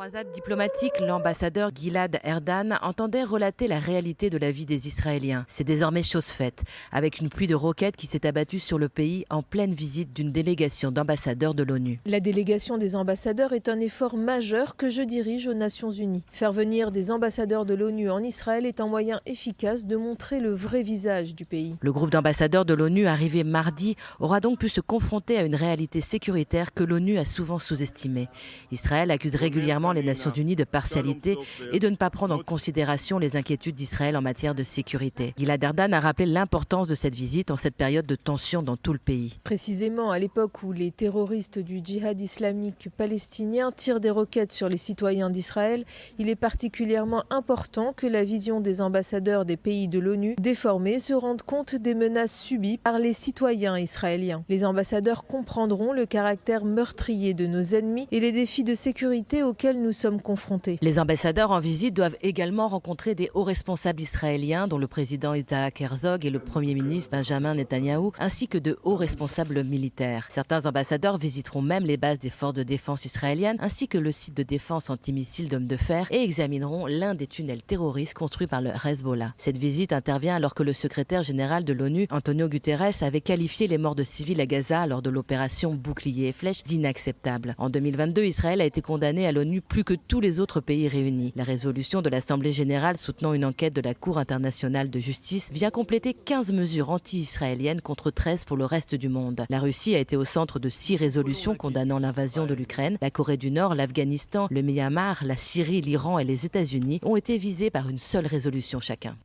croisade diplomatique, l'ambassadeur Gilad Erdan entendait relater la réalité de la vie des Israéliens. C'est désormais chose faite, avec une pluie de roquettes qui s'est abattue sur le pays en pleine visite d'une délégation d'ambassadeurs de l'ONU. La délégation des ambassadeurs est un effort majeur que je dirige aux Nations Unies. Faire venir des ambassadeurs de l'ONU en Israël est un moyen efficace de montrer le vrai visage du pays. Le groupe d'ambassadeurs de l'ONU arrivé mardi aura donc pu se confronter à une réalité sécuritaire que l'ONU a souvent sous-estimée. Israël accuse régulièrement les Nations Unies de partialité et de ne pas prendre en considération les inquiétudes d'Israël en matière de sécurité. Gilad Erdan a rappelé l'importance de cette visite en cette période de tension dans tout le pays. Précisément à l'époque où les terroristes du djihad islamique palestinien tirent des roquettes sur les citoyens d'Israël, il est particulièrement important que la vision des ambassadeurs des pays de l'ONU déformés se rende compte des menaces subies par les citoyens israéliens. Les ambassadeurs comprendront le caractère meurtrier de nos ennemis et les défis de sécurité auxquels nous sommes confrontés. Les ambassadeurs en visite doivent également rencontrer des hauts responsables israéliens, dont le président Isaac Herzog et le premier ministre Benjamin Netanyahou, ainsi que de hauts responsables militaires. Certains ambassadeurs visiteront même les bases des forces de défense israéliennes, ainsi que le site de défense antimissile d'hommes de fer, et examineront l'un des tunnels terroristes construits par le Hezbollah. Cette visite intervient alors que le secrétaire général de l'ONU, Antonio Guterres, avait qualifié les morts de civils à Gaza lors de l'opération Bouclier et Flèche d'inacceptables. En 2022, Israël a été condamné à l'ONU plus que tous les autres pays réunis. La résolution de l'Assemblée générale soutenant une enquête de la Cour internationale de justice vient compléter 15 mesures anti-israéliennes contre 13 pour le reste du monde. La Russie a été au centre de 6 résolutions condamnant l'invasion de l'Ukraine. La Corée du Nord, l'Afghanistan, le Myanmar, la Syrie, l'Iran et les États-Unis ont été visés par une seule résolution chacun.